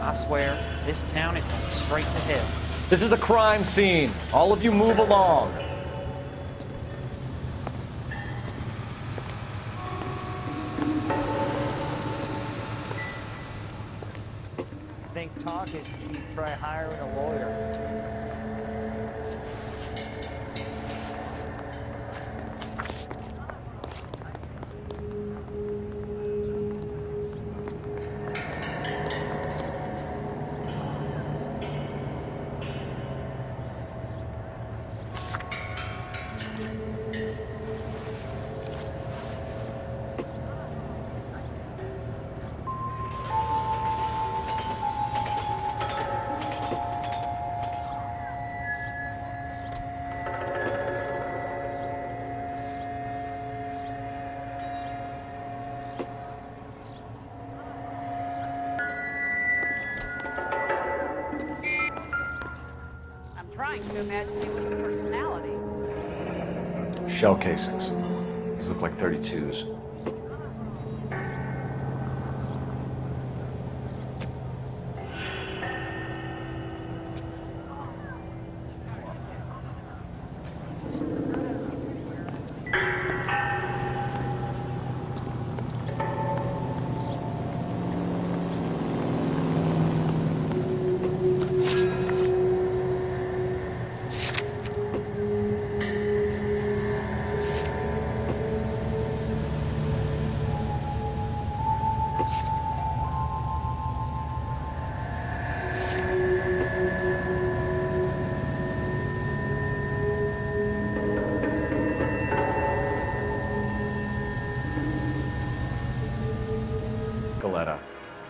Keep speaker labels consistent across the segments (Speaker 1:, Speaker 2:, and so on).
Speaker 1: I swear, this town is going straight to hell.
Speaker 2: This is a crime scene. All of you move along.
Speaker 1: I think talking, you should try hiring a lawyer.
Speaker 3: Trying to imagine you with a personality.
Speaker 2: Shell casings. These look like 32s.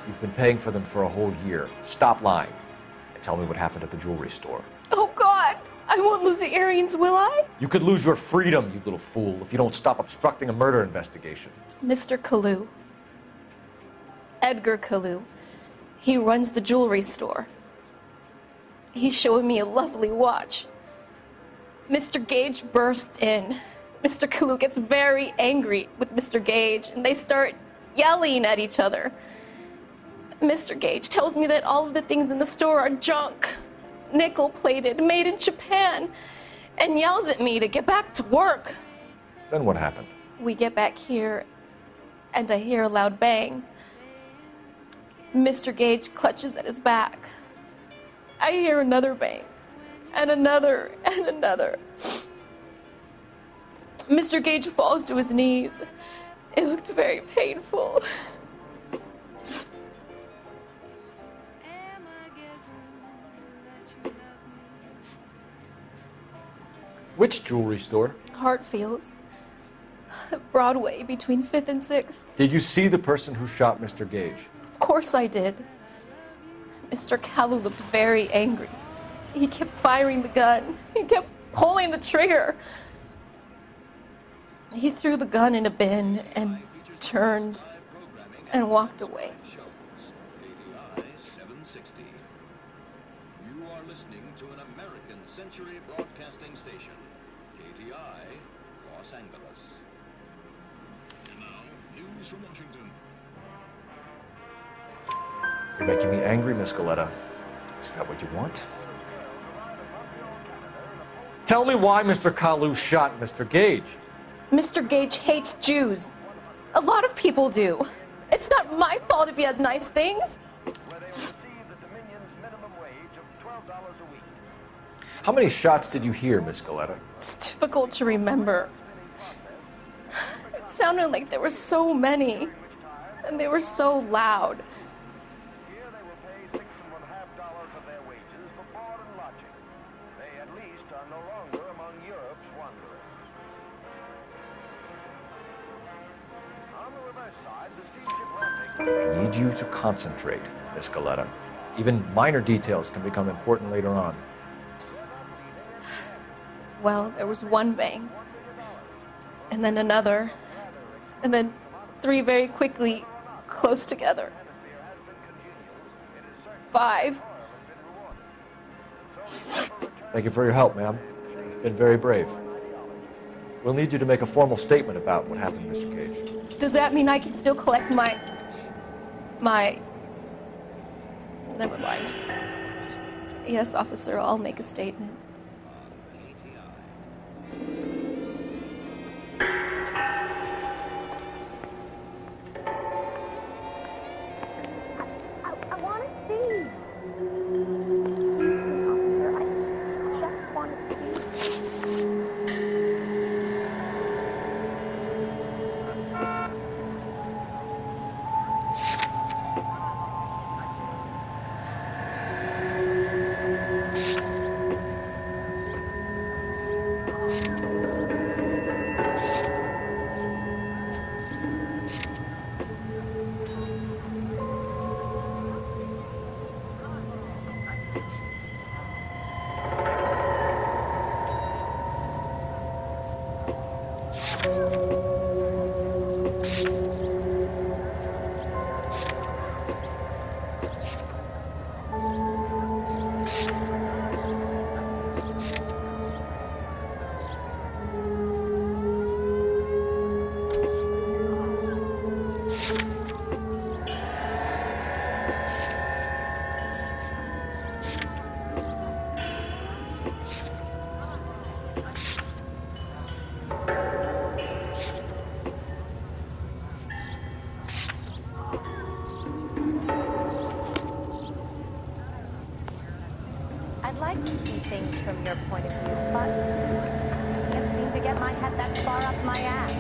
Speaker 2: You've been paying for them for a whole year. Stop lying and tell me what happened at the jewelry store.
Speaker 4: Oh, God. I won't lose the earrings, will I?
Speaker 2: You could lose your freedom, you little fool, if you don't stop obstructing a murder investigation.
Speaker 4: Mr. Kalou. Edgar Kalou. He runs the jewelry store. He's showing me a lovely watch. Mr. Gage bursts in. Mr. Kalou gets very angry with Mr. Gage, and they start yelling at each other. Mr. Gage tells me that all of the things in the store are junk, nickel-plated, made in Japan, and yells at me to get back to work.
Speaker 2: Then what happened?
Speaker 4: We get back here, and I hear a loud bang. Mr. Gage clutches at his back. I hear another bang, and another, and another. Mr. Gage falls to his knees. It looked very painful.
Speaker 2: Which jewelry store?
Speaker 4: Hartfield's. Broadway, between 5th and 6th.
Speaker 2: Did you see the person who shot Mr. Gage?
Speaker 4: Of course I did. Mr. Kalou looked very angry. He kept firing the gun. He kept pulling the trigger. He threw the gun in a bin and turned and walked away.
Speaker 5: You are listening to an American Century Broadcasting Station, KTI, Los Angeles. And now, news from Washington.
Speaker 2: You're making me angry, Miss Galetta. Is that what you want? Tell me why Mr. Kalou shot Mr. Gage.
Speaker 4: Mr. Gage hates Jews. A lot of people do. It's not my fault if he has nice things.
Speaker 2: How many shots did you hear, Miss Galetta?
Speaker 4: It's difficult to remember. It sounded like there were so many, and they were so loud.
Speaker 6: Here they will pay $6.50 of their wages for board and lodging. They at least are no longer among Europe's wanderers. On the reverse side, the steamship landing.
Speaker 2: I need you to concentrate, Miss Galetta. Even minor details can become important later on.
Speaker 4: Well, there was one bang, and then another, and then three very quickly, close together. 5.
Speaker 2: Thank you for your help, ma'am. You've been very brave. We'll need you to make a formal statement about what happened, Mr. Gage.
Speaker 4: Does that mean I can still collect my... Never mind. Yes, officer, I'll make a statement.
Speaker 3: I want to see. Officer, I just want to see. I'd like to see things from your point of view, but I can't seem to get my head that far up my ass.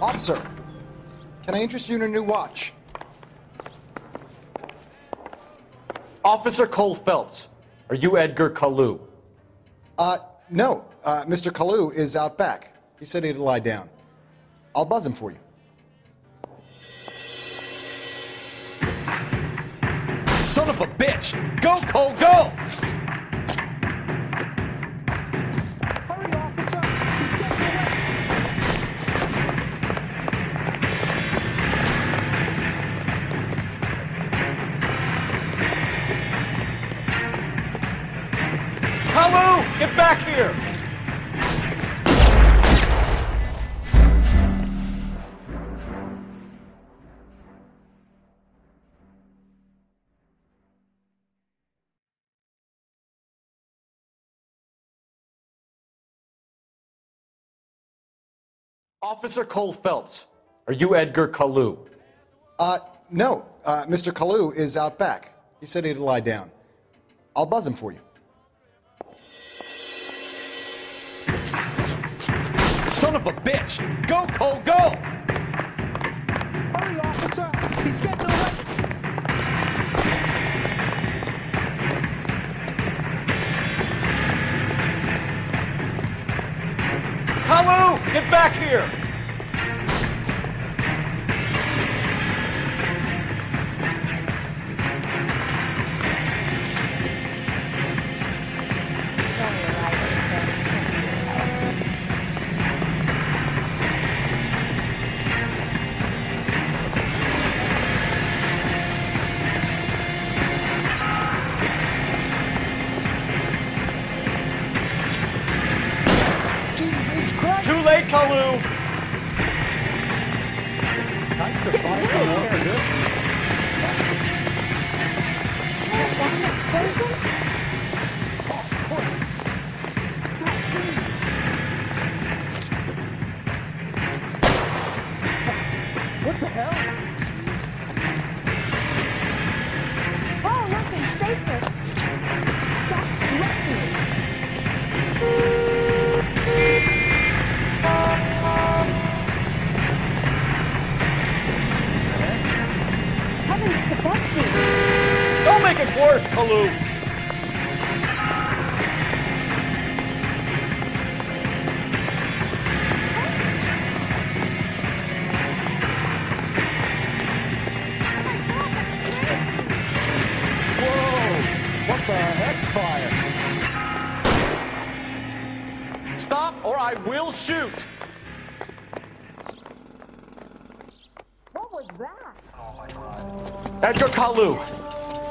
Speaker 7: Officer, can I interest you in a new watch?
Speaker 2: Officer Cole Phelps, are you Edgar Kalou?
Speaker 7: No. Mr. Kalou is out back. He said he'd lie down. I'll buzz him for you.
Speaker 2: Son of a bitch! Go, Cole, go!
Speaker 6: Hurry, officer! He's getting away!
Speaker 2: Kalou, get back here! Officer Cole Phelps, are you Edgar Kalou?
Speaker 7: No. Mr. Kalou is out back. He said he'd lie down. I'll buzz him for you.
Speaker 2: Son of a bitch! Go, Cole, go!
Speaker 6: Hurry, officer! He's getting away!
Speaker 2: Kalou, get back here! Too late, Kalou!
Speaker 6: What the hell?
Speaker 3: Oh, nothing. Safety. Stop threatening. Heavens to Betsy.
Speaker 2: Don't make it worse, Kalou!
Speaker 6: What the heck, fire?
Speaker 2: Stop or I will shoot!
Speaker 3: What was that?
Speaker 2: Edgar Kalou,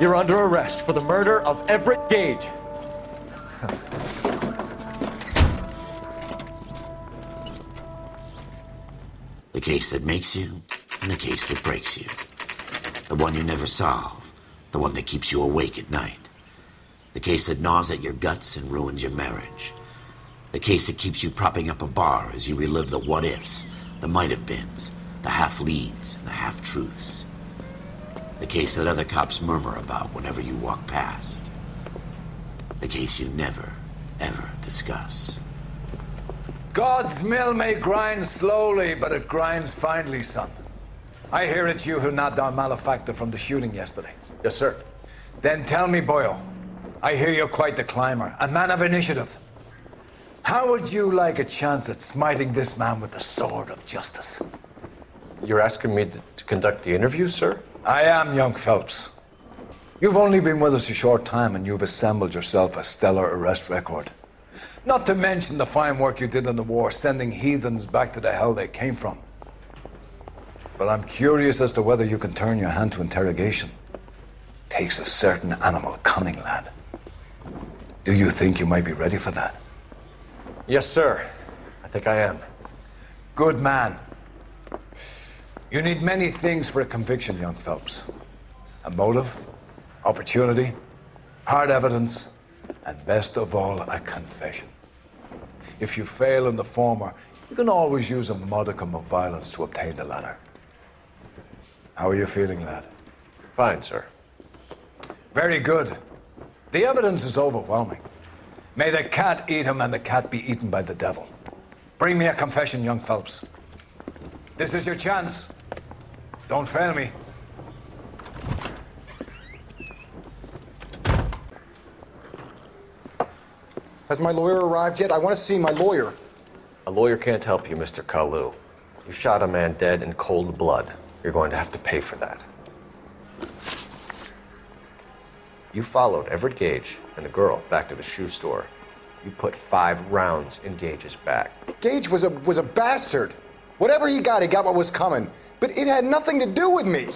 Speaker 2: you're under arrest for the murder of Everett Gage.
Speaker 8: The case that makes you, and the case that breaks you. The one you never solve, the one that keeps you awake at night. The case that gnaws at your guts and ruins your marriage. The case that keeps you propping up a bar as you relive the what-ifs, the might-have-beens, the half-leads, and the half-truths. The case that other cops murmur about whenever you walk past. The case you never, ever discuss.
Speaker 9: God's mill may grind slowly, but it grinds finely, son. I hear it's you who nabbed our malefactor from the shooting yesterday.
Speaker 2: Yes, sir.
Speaker 9: Then tell me, Boyle, I hear you're quite the climber, a man of initiative. How would you like a chance at smiting this man with the sword of justice?
Speaker 2: You're asking me to conduct the interview, sir?
Speaker 9: I am, young Phelps. You've only been with us a short time and you've assembled yourself a stellar arrest record. Not to mention the fine work you did in the war, sending heathens back to the hell they came from. But I'm curious as to whether you can turn your hand to interrogation. Takes a certain animal cunning, lad. Do you think you might be ready for that?
Speaker 2: Yes, sir. I think I am.
Speaker 9: Good man. You need many things for a conviction, young Phelps. A motive, opportunity, hard evidence, and best of all, a confession. If you fail in the former, you can always use a modicum of violence to obtain the latter. How are you feeling, lad?
Speaker 2: Fine, sir.
Speaker 9: Very good. The evidence is overwhelming. May the cat eat him and the cat be eaten by the devil. Bring me a confession, young Phelps. This is your chance. Don't fail me.
Speaker 7: Has my lawyer arrived yet? I want to see my lawyer.
Speaker 2: A lawyer can't help you, Mr. Kalou. You shot a man dead in cold blood. You're going to have to pay for that. You followed Everett Gage and the girl back to the shoe store. You put 5 rounds in Gage's back.
Speaker 7: Gage was a bastard. Whatever he got what was coming. But it had nothing to do with me.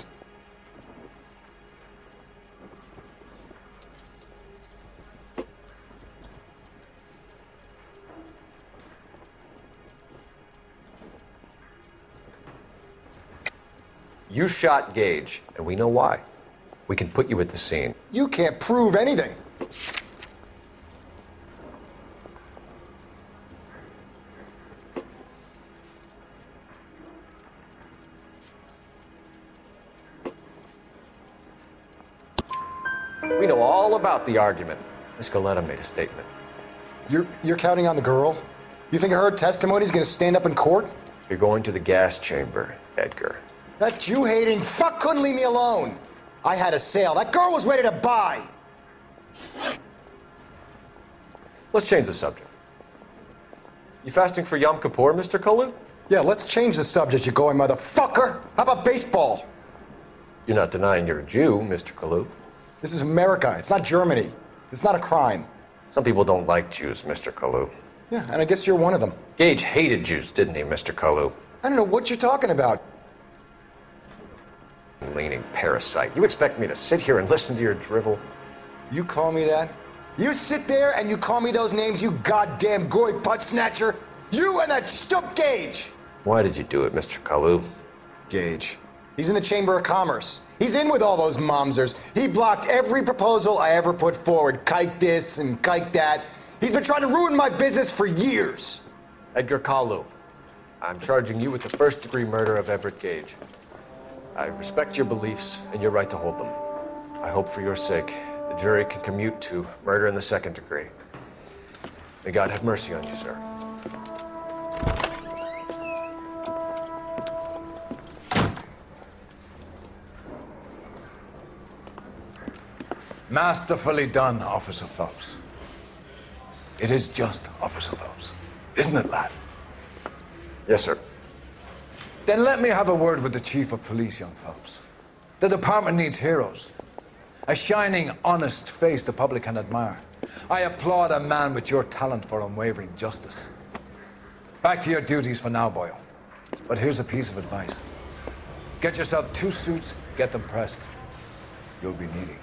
Speaker 2: You shot Gage, and we know why. We can put you at the scene.
Speaker 7: You can't prove anything.
Speaker 2: We know all about the argument. Miss Galetta made a statement.
Speaker 7: You're counting on the girl? You think her testimony's gonna stand up in court?
Speaker 2: You're going to the gas chamber, Edgar.
Speaker 7: That Jew-hating fuck couldn't leave me alone. I had a sale. That girl was ready to buy.
Speaker 2: Let's change the subject. You fasting for Yom Kippur, Mr. Kalou?
Speaker 7: Yeah, let's change the subject, you going motherfucker. How about baseball?
Speaker 2: You're not denying you're a Jew, Mr. Kalou.
Speaker 7: This is America. It's not Germany. It's not a crime.
Speaker 2: Some people don't like Jews, Mr. Kalou.
Speaker 7: Yeah, and I guess you're one of them.
Speaker 2: Gage hated Jews, didn't he, Mr. Kalou?
Speaker 7: I don't know what you're talking about.
Speaker 2: Leaning parasite. You expect me to sit here and listen to your drivel?
Speaker 7: You call me that? You sit there and you call me those names, you goddamn goy butt snatcher? You and that stup Gage!
Speaker 2: Why did you do it, Mr. Kalou?
Speaker 7: Gage. He's in the Chamber of Commerce. He's in with all those momsers. He blocked every proposal I ever put forward. Kike this and kike that. He's been trying to ruin my business for years.
Speaker 2: Edgar Kalou, I'm charging you with the first-degree murder of Everett Gage. I respect your beliefs and your right to hold them. I hope for your sake the jury can commute to murder in the second degree. May God have mercy on you, sir.
Speaker 9: Masterfully done, Officer Phelps. It is just Officer Phelps, isn't it, lad?
Speaker 2: Yes, sir.
Speaker 9: Then let me have a word with the Chief of Police, young Phelps. The department needs heroes. A shining, honest face the public can admire. I applaud a man with your talent for unwavering justice. Back to your duties for now, boyo. But here's a piece of advice. Get yourself 2 suits, get them pressed. You'll be needing